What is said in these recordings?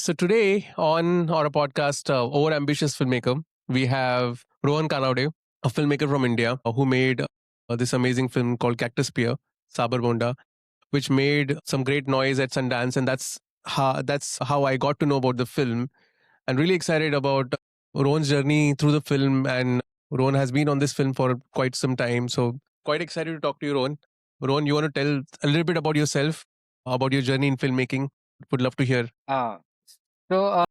So today on our podcast, Over Ambitious Filmmaker, we have Rohan Kanawade, a filmmaker from India, who made this amazing film called Cactus Pear, Sabar Bonda, which made some great noise at Sundance, and that's how I got to know about the film. And really excited about Rohan's journey through the film, and Rohan has been on this film for quite some time. So quite excited to talk to you, Rohan. Rohan, you want to tell a little bit about yourself, about your journey in filmmaking? Would love to hear.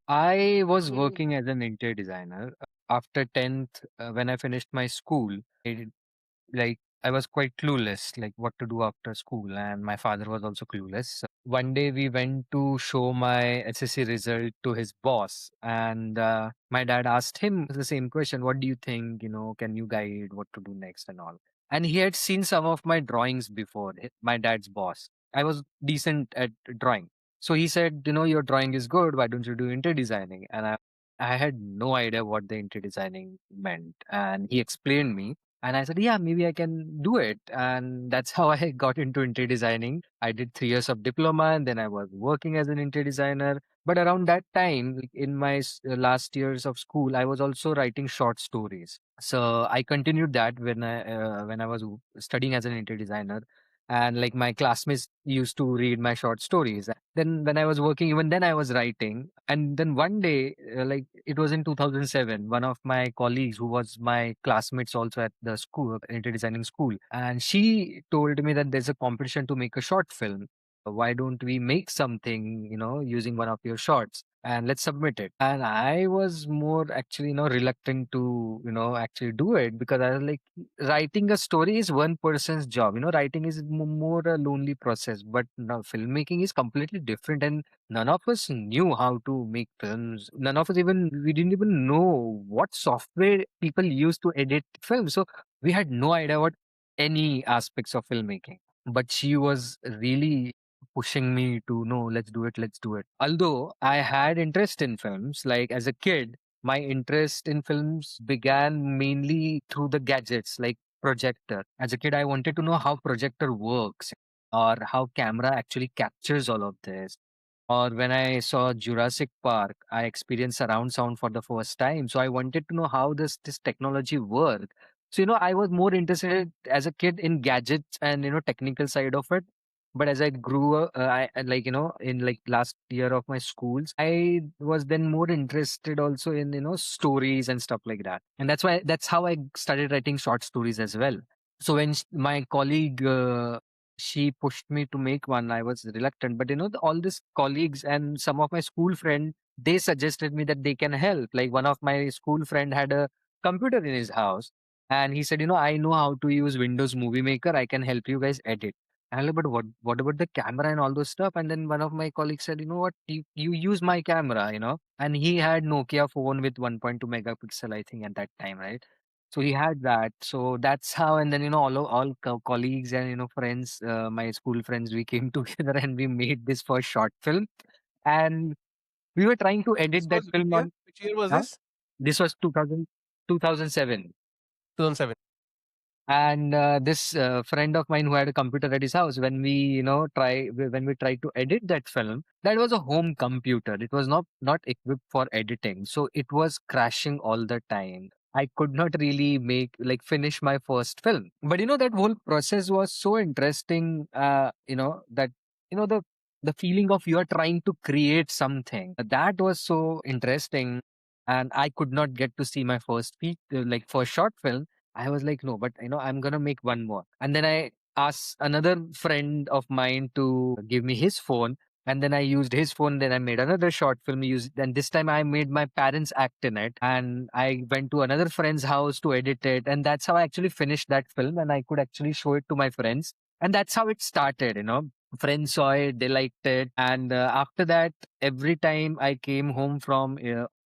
I was working as an interior designer. After 10th, when I finished my school, I was quite clueless, like what to do after school, and my father was also clueless. So one day we went to show my SSC result to his boss, and my dad asked him the same question: "What do you think? Can you guide what to do next and all?" And he had seen some of my drawings before. My dad's boss. I was decent at drawing, so he said, "Your drawing is good. Why don't you do interior designing?" And I had no idea what the interior designing meant, and he explained me and I said, yeah, maybe I can do it. And that's how I got into interior designing. I did 3 years of diploma and then I was working as an interior designer. But around that time, like, in my last years of school, I was also writing short stories. So I continued that when I was studying as an interior designer. And like my classmates used to read my short stories. Then when I was working, even then I was writing. And then one day, like it was in 2007, one of my colleagues who was my classmates also at the school, interior designing school, and she told me that there's a competition to make a short film. Why don't we make something, using one of your shorts? And let's submit it. And I was more actually, reluctant to, actually do it because I was like, writing a story is one person's job. Writing is more a lonely process, but now filmmaking is completely different. And none of us knew how to make films. None of us we didn't even know what software people use to edit films. So we had no idea what any aspects of filmmaking. But she was really pushing me to no, let's do it. Although I had interest in films, like as a kid, my interest in films began mainly through the gadgets like projector. As a kid, I wanted to know how projector works or how camera actually captures all of this. Or when I saw Jurassic Park, I experienced surround sound for the first time. So I wanted to know how this technology worked. So I was more interested as a kid in gadgets and technical side of it. But as I grew up, like in like last year of my schools, I was then more interested also in stories and stuff like that. And that's how I started writing short stories as well. So when my colleague she pushed me to make one, I was reluctant. But all these colleagues and some of my school friends, they suggested me that they can help. Like one of my school friend had a computer in his house, and he said, I know how to use Windows Movie Maker. I can help you guys edit. And I'm like, but what about the camera and all those stuff? And then one of my colleagues said, you know what, you use my camera, and he had Nokia phone with 1.2 megapixel, I think, at that time, right? So he had that. So that's how, and then all colleagues and friends, my school friends, we came together and we made this first short film, and we were trying to This edit that was which film year? on. Which year was Huh? this? This was 2007. 2007. And this friend of mine who had a computer at his house, when we when we tried to edit that film, that was a home computer. It was not equipped for editing, so it was crashing all the time. I could not really finish my first film. But that whole process was so interesting. That the feeling of you are trying to create something, that was so interesting. And I could not get to see my first short film. I was like, no, but I'm gonna make one more. And then I asked another friend of mine to give me his phone. And then I used his phone. Then I made another short film. And this time I made my parents act in it. And I went to another friend's house to edit it. And that's how I actually finished that film. And I could actually show it to my friends. And that's how it started. Friends saw it, they liked it. And after that, every time I came home from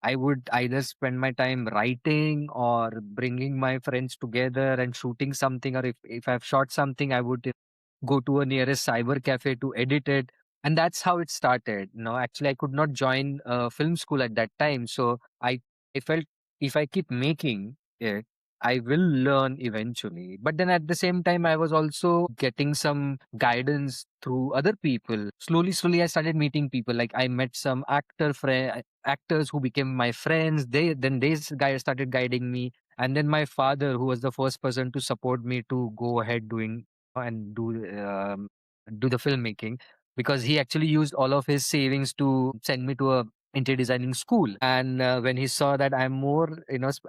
I would either spend my time writing or bringing my friends together and shooting something. Or if I've shot something, I would go to a nearest cyber cafe to edit it. And that's how it started. Actually, I could not join film school at that time. So I felt if I keep making it, I will learn eventually. But then at the same time, I was also getting some guidance through other people. Slowly, I started meeting people. Like I met some actors who became my friends. These guys started guiding me. And then my father, who was the first person to support me to go ahead doing and do the filmmaking, because he actually used all of his savings to send me to a interior designing school. And when he saw that I'm more,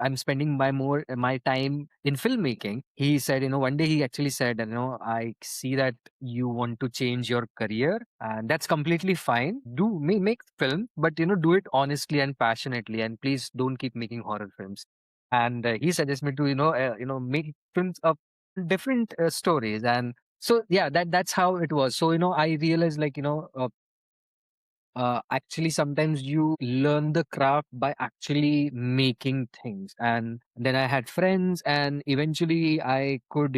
I'm spending my time in filmmaking, he said, one day he actually said, I see that you want to change your career, and that's completely fine. Make film, but do it honestly and passionately, and please don't keep making horror films. And he suggests me to make films of different stories. And so yeah, that's how it was. So I realized, like, actually sometimes you learn the craft by actually making things. And then I had friends, and eventually I could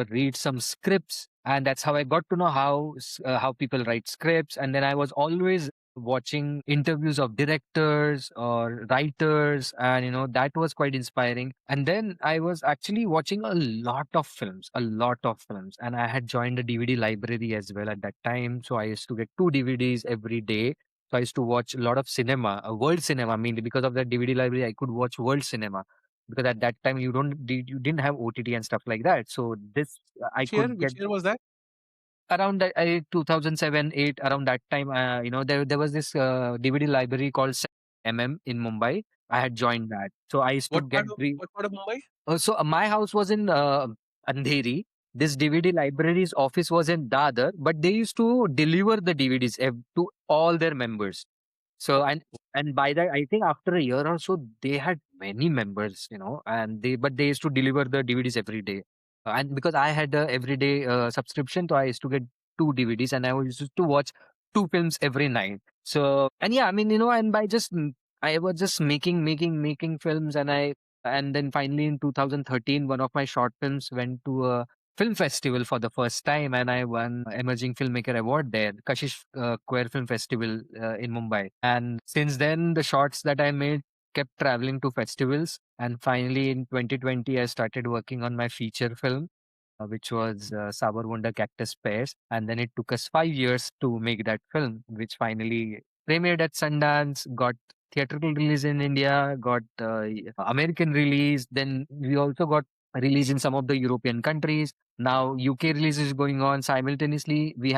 read some scripts, and that's how I got to know how people write scripts. And then I was always watching interviews of directors or writers, and that was quite inspiring. And then I was actually watching a lot of films, and I had joined a DVD library as well at that time. So I used to get 2 DVDs every day. So I used to watch a lot of cinema, world cinema, mainly because of that DVD library. I could watch world cinema, because at that time you didn't have OTT and stuff like that. So this I Which year? could get Which year was that? around that 2007, 8, around that time. There was this DVD library called in Mumbai. I had joined that, so I used to get What part of Mumbai? my house was in Andheri. This DVD library's office was in Dadar, but they used to deliver the DVDs to all their members. So and by that, I think after a year or so, they had many members, and they used to deliver the DVDs every day. And because I had a everyday subscription, so I used to get 2 DVDs, and I used to watch 2 films every night. So and yeah, I mean, and by just I was just making films, and then finally in 2013, one of my short films went to a film festival for the first time, and I won Emerging Filmmaker Award there, Kashish Queer Film Festival in Mumbai. And since then, the shorts that I made kept traveling to festivals. And finally, in 2020, I started working on my feature film, which was Sabar Bonda, Cactus Pears. And then it took us 5 years to make that film, which finally premiered at Sundance, got theatrical release in India, got American release. Then we also got release in some of the European countries. Now UK release is going on simultaneously. We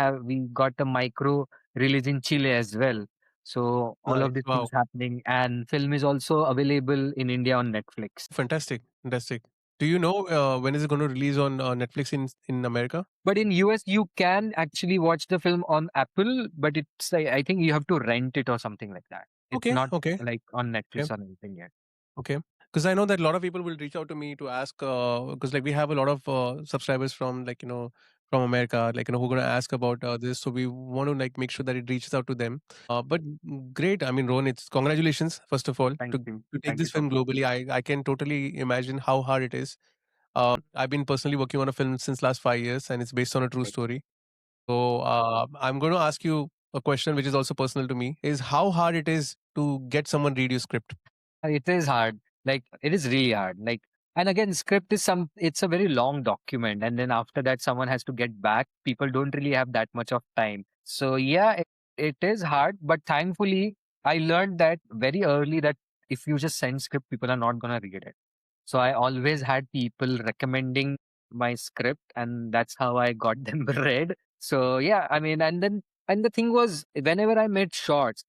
got a micro release in Chile as well. So all Nice. of this Wow. is happening, and film is also available in India on Netflix. Fantastic. Fantastic. Do you know when is it going to release on Netflix in America? But in US, you can actually watch the film on Apple, but it's like, I think you have to rent it or something like that. It's Okay. not Okay. like on Okay. Netflix or anything yet. Okay. Because I know that a lot of people will reach out to me to ask, because like we have a lot of subscribers from from America, who are going to ask about this. So we want to like make sure that it reaches out to them. But great. I mean, Rohan, it's congratulations first of all Thank you. to take Thank you this so film much. globally. I can totally imagine how hard it is. I've been personally working on a film since last 5 years, and it's based on a true Right. story. So I'm going to ask you a question which is also personal to me: is how hard it is to get someone read your script. It is hard. Like, it is really hard. Like, and again, script is it's a very long document. And then after that, someone has to get back. People don't really have that much of time. So yeah, it is hard. But thankfully, I learned that very early, that if you just send script, people are not going to read it. So I always had people recommending my script, and that's how I got them read. So yeah, I mean, and the thing was, whenever I made shorts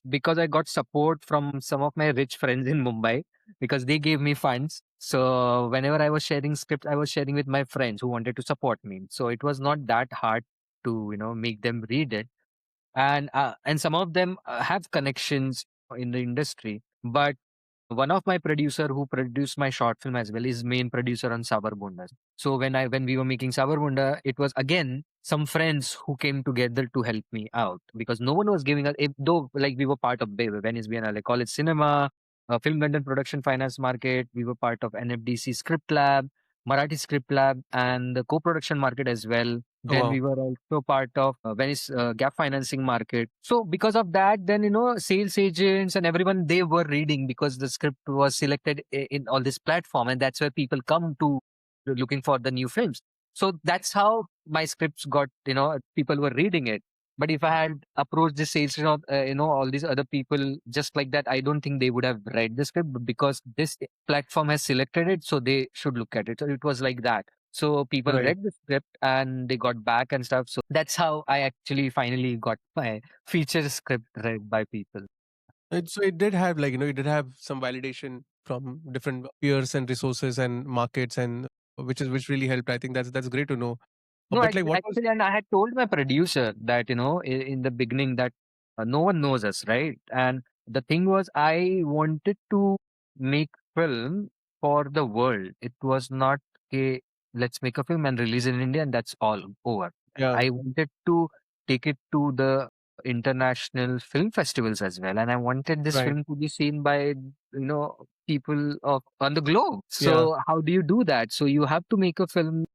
because I got support from some of my rich friends in Mumbai, because they gave me funds. So whenever I was sharing scripts, I was sharing with my friends who wanted to support me. So it was not that hard to make them read it. And some of them have connections in the industry. But one of my producer who produced my short film as well is main producer on Sabar Bonda. So when we were making Sabar Bonda, it was again some friends who came together to help me out, because no one was giving us, though like we were part of Venice Biennale College Cinema, Film London Production Finance Market. We were part of NFDC Script Lab, Marathi Script Lab, and the co-production market as well. Oh Then wow. we were also part of Venice gap financing market. So because of that, then sales agents and everyone, they were reading because the script was selected in all this platform, and that's where people come to looking for the new films. So that's how my scripts got, people were reading it. But if I had approached the sales, all these other people just like that, I don't think they would have read the script. But because this platform has selected it, so they should look at it. So it was like that. So people Right. read the script and they got back and stuff. So that's how I actually finally got my feature script read by people. So it did have like, it did have some validation from different peers and resources and markets, and which really helped. I think that's great to know. No, But like, what was actually, and I had told my producer that, in the beginning that no one knows us, right? And the thing was, I wanted to make film for the world. It was not a let's make a film and release it in India and that's all over. yeah, I wanted to take it to the international film festivals as well, and I wanted this right, film to be seen by people of on the globe. yeah, So how do you do that? So you have to make a film,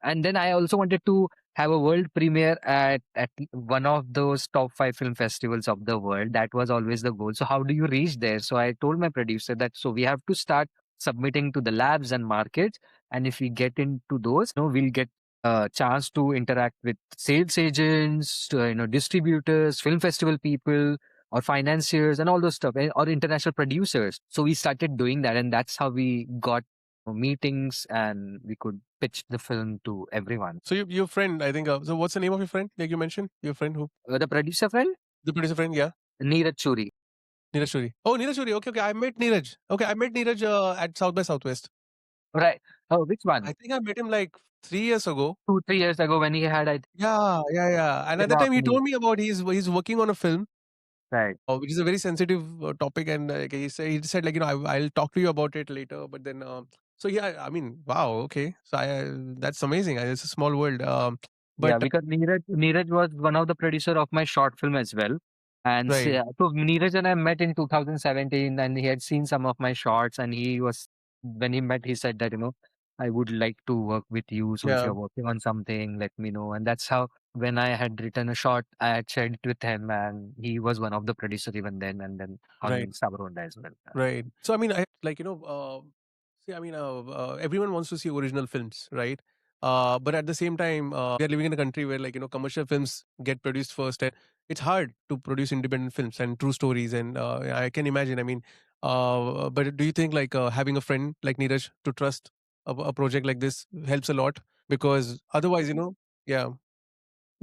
and then I also wanted to have a world premiere at one of those top 5 film festivals of the world. That was always the goal. So how do you reach there? So I told my producer that so we have to start submitting to the labs and markets, and if we get into those, we'll get a chance to interact with sales agents, distributors, film festival people, or financiers, and all those stuff, or international producers. So we started doing that, and that's how we got meetings and we could pitch the film to everyone. So your friend, I think. So what's the name of your friend? Like you mentioned, your friend who The producer friend, the producer friend, yeah, Neeraj Churi. Neeraj Shuri. Oh, Neeraj Shuri. Okay, okay. I met Neeraj. Okay, I met Neeraj at South by Southwest. Right. Oh, which one? I think I met him like 3 years ago. 2, 3 years ago when he had, I think, Yeah, yeah, yeah. And at that time, he roughly. told me about he's working on a film, Right. which is a very sensitive topic, and he said like I'll talk to you about it later. But then, so yeah, I mean, wow, okay. So that's amazing. It's a small world. Yeah, But because Neeraj was one of the producer of my short film as well. And right, so Neeraj and I met in 2017, and he had seen some of my shorts, and when he met, he said that, I would like to work with you. So if yeah, you're working on something, let me know. And that's how, when I had written a short, I had shared it with him, and he was one of the producers even then, and then right. on Sabar Bonda as well. Right. So I mean, I like see. I mean, everyone wants to see original films, right? But at the same time, we are living in a country where like commercial films get produced first, and it's hard to produce independent films and true stories. And I can imagine. I mean, but do you think like having a friend like Neeraj to trust a project like this helps a lot? Because otherwise, yeah,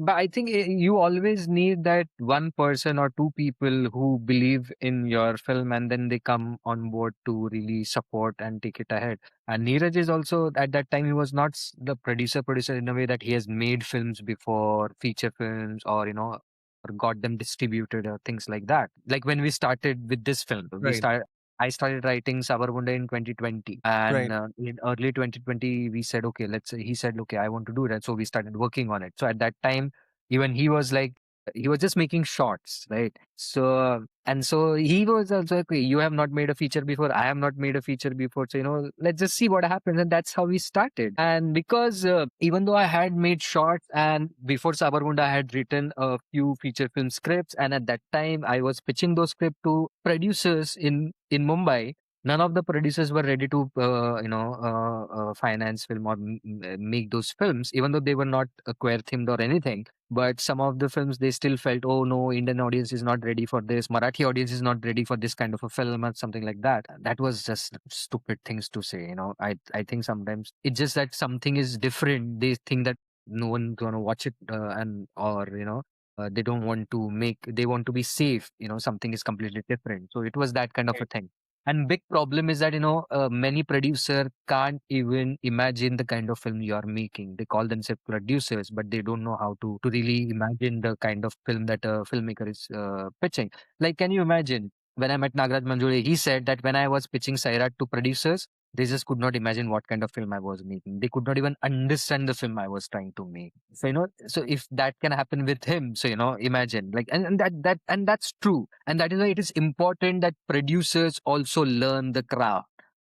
But I think you always need that one person or two people who believe in your film, and then they come on board to really support and take it ahead. And Neeraj is also, at that time, he was not the producer in a way that he has made films before, feature films, or, or got them distributed or things like that. Like when we started with this film, right, I started writing Sabar Bonda in 2020, and right, in early 2020 we said, okay, he said, okay, I want to do that, so we started working on it. So at that time, even he was like, he was just making shots, right? So, and so he was also like, "Okay, you have not made a feature before, I have not made a feature before, so let's just see what happens." And that's how we started. And because even though I had made shots, and before Sabar Bonda I had written a few feature film scripts, and at that time I was pitching those scripts to producers in Mumbai. None of the producers were ready to finance film or make those films, even though they were not queer themed or anything. But some of the films, they still felt, oh no, Indian audience is not ready for this, Marathi audience is not ready for this kind of a film, or something like that. That was just stupid things to say. I think sometimes it's just that something is different. They think that no one's gonna watch it, and or they don't want to make, they want to be safe. Something is completely different. So it was that kind of a right. thing. And big problem is that many producer can't even imagine the kind of film you are making. They call themselves producers, but they don't know how to really imagine the kind of film that a filmmaker is pitching. Like, can you imagine, when I met Nagraj Manjule, he said that when I was pitching Sairat to producers, they just could not imagine what kind of film I was making. They could not even understand the film I was trying to make. So so if that can happen with him, so imagine, like, and that's true, and that is why it is important that producers also learn the craft.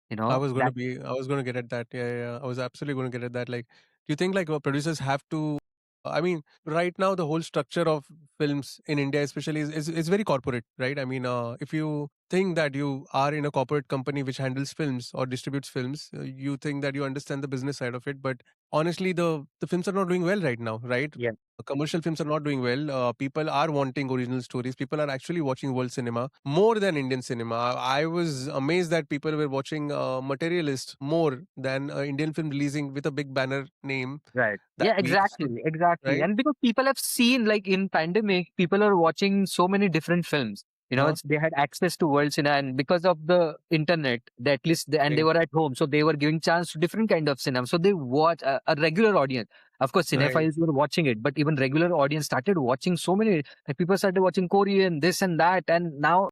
That I was going to get at that. Yeah, yeah, yeah. I was absolutely going to get at that. Like, do you think like producers have to I mean, right now the whole structure of films in India, especially, is very corporate, right? I mean, if you think that you are in a corporate company which handles films or distributes films, you think that you understand the business side of it. But honestly, the films are not doing well right now, right? Yeah. Commercial films are not doing well. People are wanting original stories. People are actually watching world cinema more than Indian cinema. I was amazed that people were watching Materialist more than Indian film releasing with a big banner name Right. that Yeah, week, exactly. Exactly. right? And because people have seen, like in pandemic, people are watching so many different films. Huh? They had access to world cinema, and because of the internet, they at least, and they Right, were at home, so they were giving chance to different kind of cinema. So they watch a regular audience. Of course, right, cinephiles were watching it, but even regular audience started watching so many. Like people started watching Korean, this and that, and now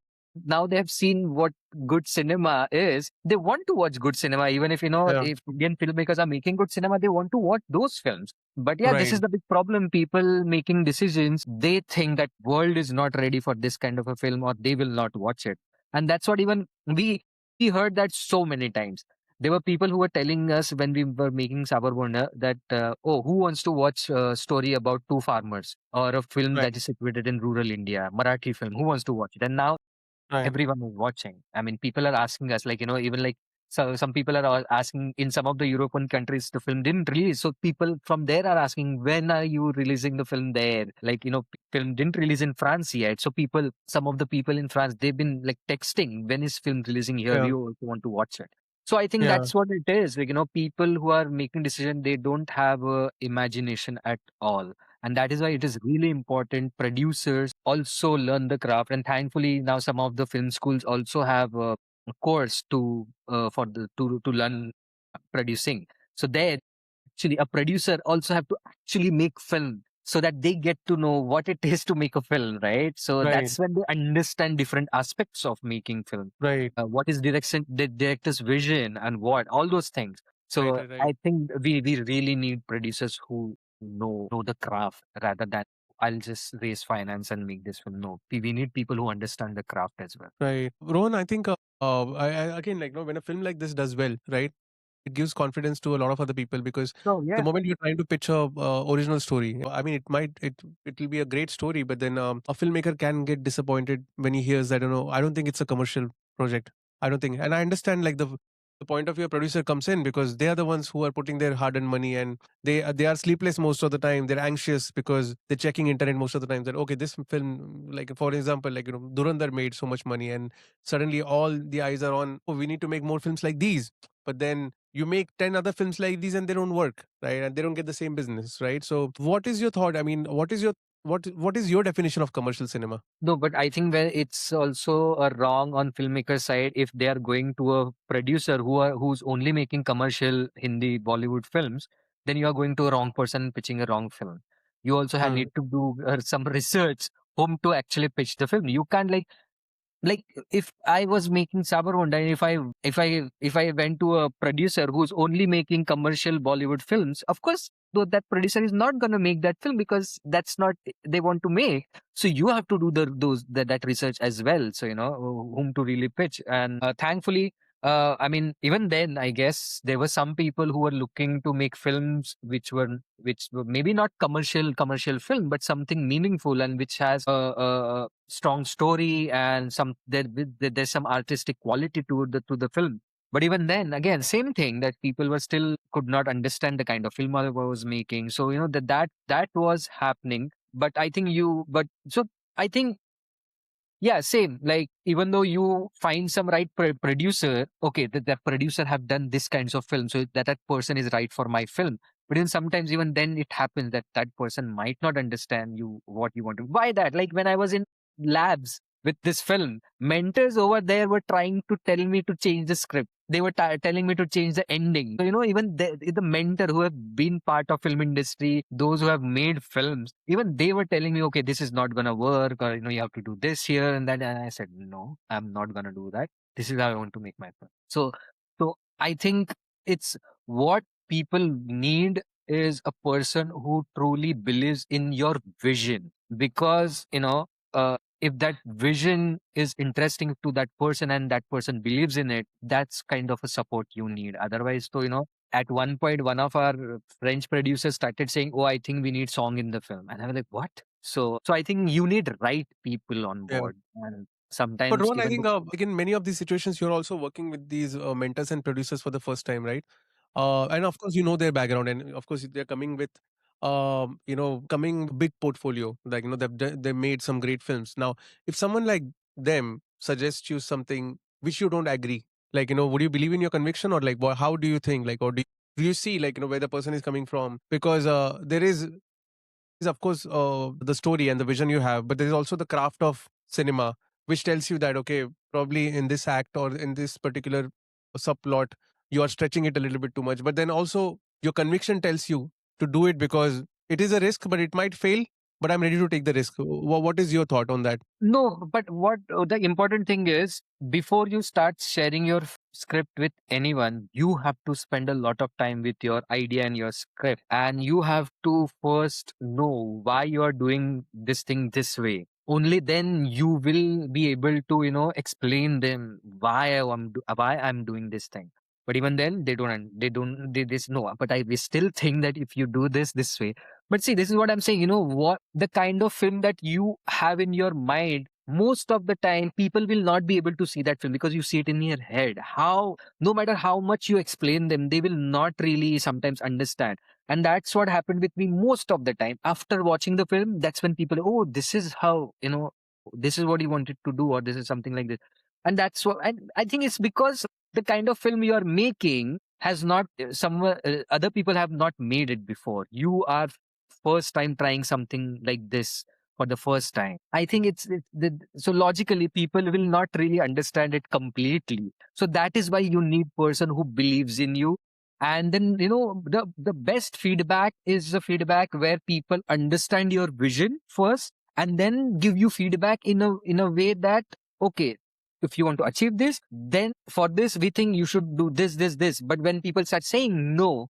they have seen what good cinema is. They want to watch good cinema, even if yeah, if Indian filmmakers are making good cinema, they want to watch those films. But yeah, this right, is the big problem. People making decisions, they think that world is not ready for this kind of a film, or they will not watch it. And that's what even we heard that so many times. There were people who were telling us when we were making Sabar Bonda that, oh, who wants to watch a story about two farmers or a film right, that is situated in rural India, Marathi film? Who wants to watch it? And now right, everyone is watching. I mean, people are asking us, like, even like, so some people are asking in some of the European countries, the film didn't release. So people from there are asking, when are you releasing the film there? Like, film didn't release in France yet. So some of the people in France, they've been like texting, when is film releasing here? yeah, We also want to watch it. So I think yeah, that's what it is. Like, people who are making decision, they don't have imagination at all. And that is why it is really important producers also learn the craft. And thankfully now some of the film schools also have a course to learn producing. So there, actually a producer also have to actually make film, so that they get to know what it is to make a film, right? So right, that's when they understand different aspects of making film. right, What is the director's vision, and what all those things. right, So right, right, I think we really need producers who know the craft, rather than I'll just raise finance and make this film. No, we need people who understand the craft as well. right. Rohan, I think again, like, when a film like this does well, right? It gives confidence to a lot of other people because So the yeah. moment you're trying to pitch a original story, I mean, it will be a great story, but then a filmmaker can get disappointed when he hears, I don't know, I don't think it's a commercial project. I don't think, and I understand like the point of view a producer comes in because they are the ones who are putting their hard-earned money, and they are sleepless most of the time. They're anxious because they're checking internet most of the time that, okay, this film, like for example, like, Durandar made so much money, and suddenly all the eyes are on, oh, we need to make more films like these. But then you make 10 other films like these and they don't work, right? And they don't get the same business, right? So what is your thought? I mean, what is your definition of commercial cinema? No, but I think where it's also a wrong on filmmaker side, if they are going to a producer who's only making commercial Hindi Bollywood films, then you are going to a wrong person pitching a wrong film. You also Hmm. need to do some research whom to actually pitch the film. You can't like if I was making Sabar Bonda, and if I went to a producer who's only making commercial Bollywood films, of course, though that producer is not gonna make that film, because that's not they want to make. So you have to do that research as well. So whom to really pitch, and thankfully. I mean, even then, I guess there were some people who were looking to make films which were maybe not commercial film, but something meaningful, and which has a strong story, and there's some artistic quality to the film. But even then, again, same thing, that people were still could not understand the kind of film I was making. So that was happening. But I think I think, yeah, same. Like, even though you find some right producer, okay, that producer have done this kinds of film, so that person is right for my film. But then sometimes, even then, it happens that that person might not understand what you want to. Why that? Like when I was in labs with this film, mentors over there were trying to tell me to change the script. They were telling me to change the ending. So even the mentor who have been part of film industry, those who have made films, even they were telling me, okay, this is not gonna work, or you have to do this here and that. And I said, no, I'm not gonna do that. This is how I want to make my film. So I think it's what people need is a person who truly believes in your vision, because if that vision is interesting to that person and that person believes in it, that's kind of a support you need. Otherwise, so At one point, one of our French producers started saying, "Oh, I think we need song in the film," and I was like, "What?" So I think you need right people on Yeah. board, and But sometimes Rohan, I even think like in many of these situations, you're also working with these mentors and producers for the first time, right? And of course, you know their background, and of course, they're coming with, coming big portfolio. Like they made some great films. Now, if someone like them suggests you something which you don't agree, like would you believe in your conviction, or like how do you think, like, or do you see like where the person is coming from? Because there is of course the story and the vision you have, but there is also the craft of cinema, which tells you that okay, probably in this act or in this particular subplot, you are stretching it a little bit too much. But then also your conviction tells you to do it because it is a risk, but it might fail. But I'm ready to take the risk. What is your thought on that? no, but what the important thing is, before you start sharing your script with anyone, you have to spend a lot of time with your idea and your script. And you have to first know why you are doing this thing this way. Only then you will be able to, explain them why I'm doing this thing. But even then, they just know. But we still think that if you do this way, but see, this is what I'm saying. You know what? The kind of film that you have in your mind, most of the time, people will not be able to see that film because you see it in your head. No matter how much you explain them, they will not really sometimes understand. And that's what happened with me most of the time. After watching the film, that's when people, oh, this is how, this is what he wanted to do, or this is something like this. And that's what, and I think it's because the kind of film you are making has not, somewhere, other people have not made it before. You are first time trying something like this for the first time. I think so logically people will not really understand it completely. So that is why you need person who believes in you. And then the best feedback is the feedback where people understand your vision first and then give you feedback in a way that, okay, if you want to achieve this, then for this we think you should do this. But when people start saying no,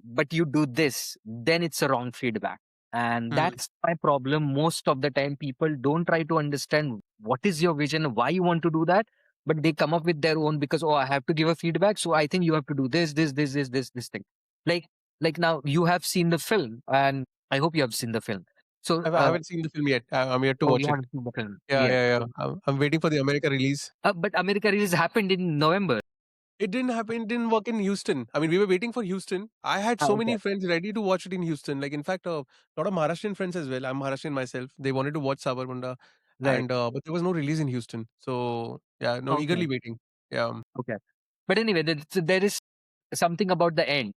but you do this, then it's a wrong feedback. And Hmm. that's my problem. Most of the time people don't try to understand what is your vision, why you want to do that, but they come up with their own, because, oh, I have to give a feedback, so I think you have to do this thing. Like now you have seen the film, and I hope you have seen the film. So I haven't seen the film yet. I'm yet to oh, watch you it. haven't seen the film. Yeah, Yes. yeah, yeah. I'm waiting for the America release. But America release happened in November. It didn't happen. It didn't work in Houston. I mean, we were waiting for Houston. I had Ah, so okay. many friends ready to watch it in Houston. Like, in fact, a lot of Maharashtrian friends as well. I'm Maharashtrian myself. They wanted to watch Sabar Bonda, Right. and but there was no release in Houston. So yeah, no, Okay. eagerly waiting. Yeah. Okay. But anyway, there is something about the end,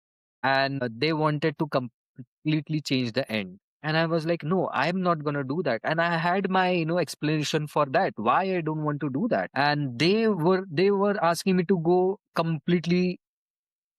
and they wanted to completely change the end. And I was like, no, I'm not gonna do that. And I had my explanation for that, why I don't want to do that. And they were asking me to go completely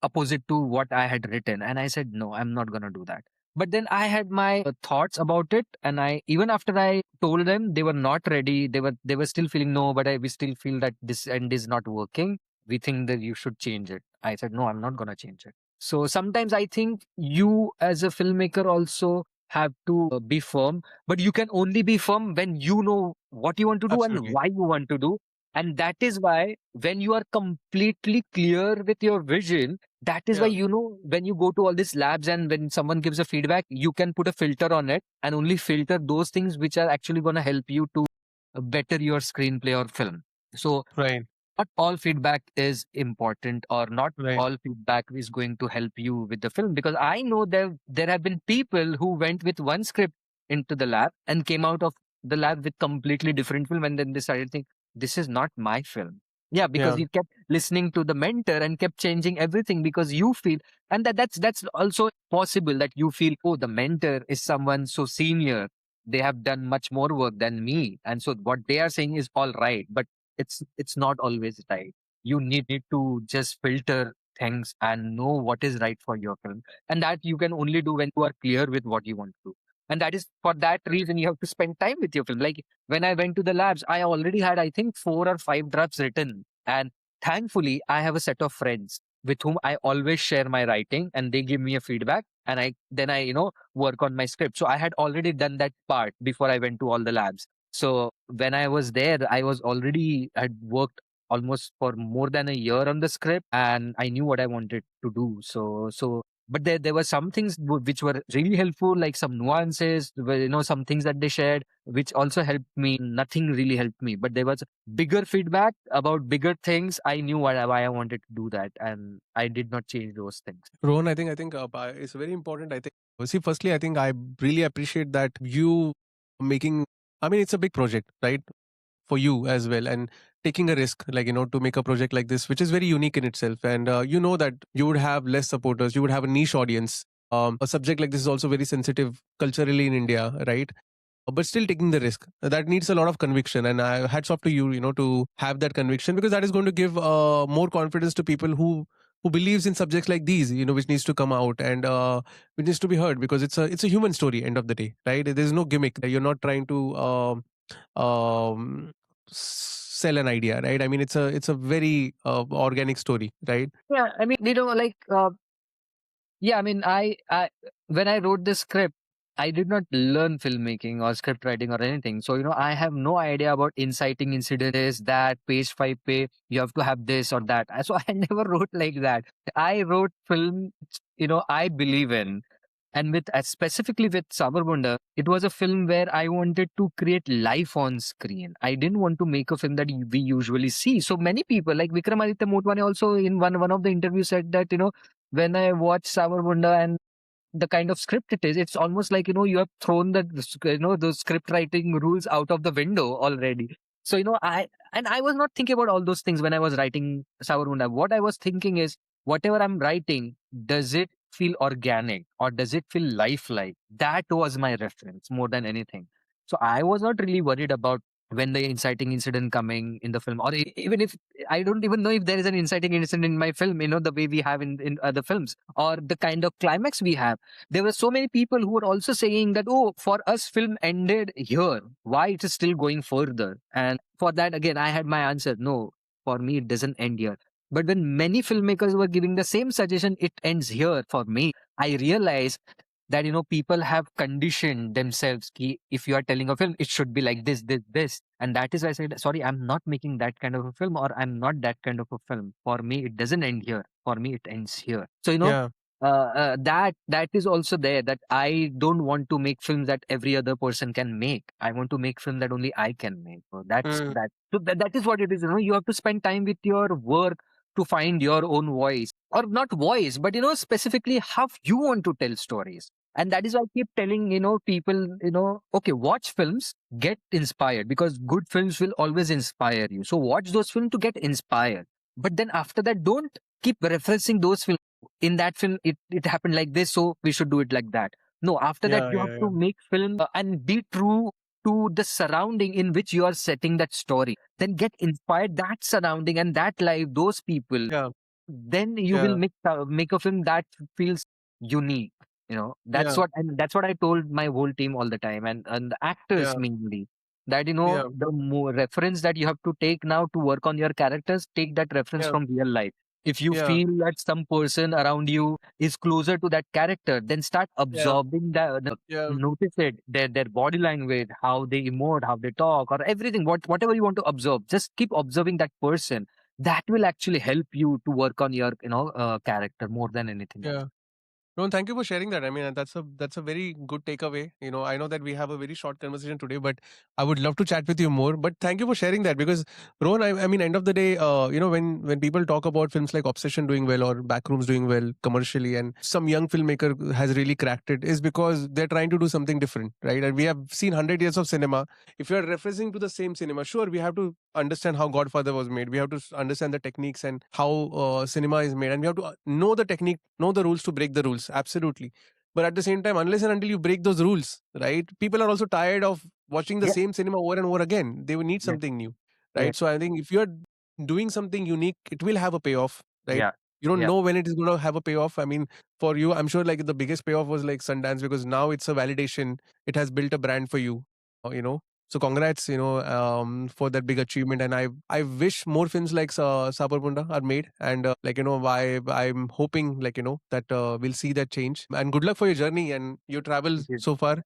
opposite to what I had written. And I said, no, I'm not going to do that. But then I had my thoughts about it. And even after I told them, they were not ready. They were still feeling no, but we still feel that this end is not working. We think that you should change it. I said, no, I'm not going to change it. So sometimes I think you as a filmmaker also have to be firm, but you can only be firm when you know what you want to do and Absolutely. why you want to do. And that is why when you are completely clear with your vision, that is why, Yeah. when you go to all these labs and when someone gives a feedback, you can put a filter on it and only filter those things which are actually going to help you to better your screenplay or film. So Right. not all feedback is important, or not Right. all feedback is going to help you with the film, because I know there have been people who went with one script into the lab and came out of the lab with completely different film, and then they started thinking, this is not my film. Yeah, because Yeah. you kept listening to the mentor and kept changing everything because you feel, and that's also possible, that you feel, oh, the mentor is someone so senior, they have done much more work than me, and so what they are saying is all right, but it's not always right. You need to just filter things and know what is right for your film, and that you can only do when you are clear with what you want to do. And that is for that reason you have to spend time with your film. Like when I went to the labs, I already had, I think, 4 or 5 drafts written, and thankfully I have a set of friends with whom I always share my writing, and they give me a feedback, and I work on my script. So I had already done that part before I went to all the labs. So when I was there, I was already had worked almost for more than a year on the script, and I knew what I wanted to do. But there were some things which were really helpful, like some nuances, some things that they shared, which also helped me. Nothing really helped me, but there was bigger feedback about bigger things. I knew why I wanted to do that, and I did not change those things. Rohan, I think it's very important. I think, see, firstly, I think I really appreciate that you making. I mean, it's a big project, right, for you as well, and taking a risk, like, to make a project like this, which is very unique in itself. And you know that you would have less supporters, you would have a niche audience. A subject like this is also very sensitive culturally in India, right? But still taking the risk, that needs a lot of conviction, and hats off to you, to have that conviction, because that is going to give more confidence to people who believes in subjects like these, which needs to come out, and which needs to be heard, because it's a human story, end of the day, right? There's no gimmick. You're not trying to sell an idea, right? I mean, it's a very organic story, right? Yeah, I mean, yeah, I mean, I when I wrote this script, I did not learn filmmaking or script writing or anything. So, I have no idea about inciting incidents, that page 5 pay, you have to have this or that. So I never wrote like that. I wrote film, I believe in. And specifically with Sabar Bonda, it was a film where I wanted to create life on screen. I didn't want to make a film that we usually see. So many people, like Vikramaditya Motwane, also in one of the interviews said that, when I watch Sabar Bonda and the kind of script it is, it's almost like, you have thrown those script writing rules out of the window already. So, I was not thinking about all those things when I was writing Savarunda. What I was thinking is, whatever I'm writing, does it feel organic or does it feel lifelike? That was my reference more than anything. So I was not really worried about when the inciting incident coming in the film, or even if I don't even know if there is an inciting incident in my film, the way we have in other films, or the kind of climax we have. There were so many people who were also saying that, oh, for us, film ended here. Why it is still going further? And for that, again, I had my answer. No, for me, it doesn't end here. But when many filmmakers were giving the same suggestion, it ends here for me. I realized that people have conditioned themselves ki if you are telling a film, it should be like this, and that is why I said, sorry, I'm not making that kind of a film, or I'm not that kind of a film. For me, it doesn't end here. For me, it ends here. So Yeah. that is also there, that I don't want to make films that every other person can make. I want to make film that only I can make. So that's Mm. that. So that is what it is. You have to spend time with your work to find your own voice, or not voice, but specifically how you want to tell stories. And that is why I keep telling people, okay, watch films, get inspired, because good films will always inspire you. So watch those films to get inspired. But then after that, don't keep referencing those films. In that film, it happened like this, so we should do it like that. No, after that, Yeah, you have yeah, to yeah. make film and be true to the surrounding in which you are setting that story. Then get inspired that surrounding and that life, those people. Yeah, Then you will yeah, make a film that feels unique. That's yeah, what I told my whole team all the time, and the actors yeah, mainly, that yeah, the more reference that you have to take now to work on your characters, take that reference yeah, from real life. If you yeah, feel that some person around you is closer to that character, then start yeah, absorbing yeah, notice it, their body language, how they emote, how they talk, or everything, whatever you want to observe, just keep observing that person. That will actually help you to work on your character more than anything else. yeah. No, thank you for sharing that. I mean, that's a very good takeaway. I know that we have a very short conversation today, but I would love to chat with you more. But thank you for sharing that, because Rohan, I mean, end of the day, when people talk about films like Obsession doing well or Backrooms doing well commercially, and some young filmmaker has really cracked it, is because they're trying to do something different, right? And we have seen 100 years of cinema. If you're referencing to the same cinema, sure, we have to understand how Godfather was made. We have to understand the techniques and how cinema is made, and we have to know the technique, know the rules to break the rules. Absolutely. But at the same time, unless and until you break those rules, right? People are also tired of watching the Yeah, same cinema over and over again. They will need yeah, something new, yeah, right? So I think if you're doing something unique, it will have a payoff, right? yeah, You don't yeah. know when it is going to have a payoff. I mean, for you, I'm sure like the biggest payoff was like Sundance, because now it's a validation. It has built a brand for you, so congrats, for that big achievement. And I wish more films like Sabar Bunda are made. And I'm hoping, that we'll see that change. And good luck for your journey and your travel Thank you. so far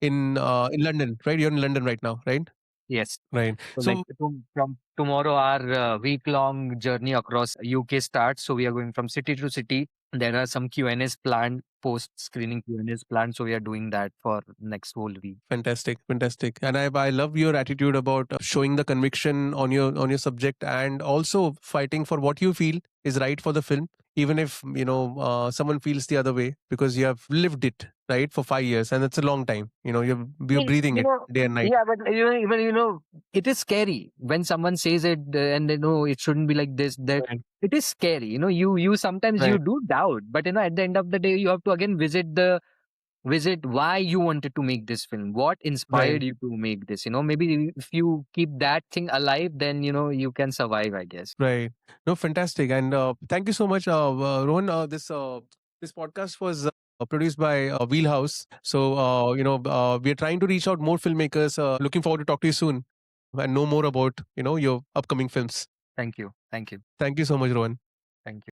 in London, right? You're in London right now, right? Yes. Right. So like So from tomorrow, our week-long journey across UK starts. So we are going from city to city. There are some Q&As planned, post-screening Q&As planned. So we are doing that for next whole week. fantastic, fantastic, and I love your attitude about showing the conviction on your subject, and also fighting for what you feel is right for the film, even if someone feels the other way, because you have lived it right for 5 years, and it's a long time. You're Hey, breathing it day and night. yeah, but even it is scary when someone says it and they know it shouldn't be like this. That Right, it is scary. You sometimes you right, do doubt, but at the end of the day, you have to again visit why you wanted to make this film, what right. inspired you to make this. Maybe if you keep that thing alive, then you can survive, I guess. Right. No, fantastic. And thank you so much, Rohan. This podcast was produced by Wheelhouse. So we are trying to reach out more filmmakers. Looking forward to talk to you soon and know more about your upcoming films. Thank you. Thank you so much, Rohan. Thank you.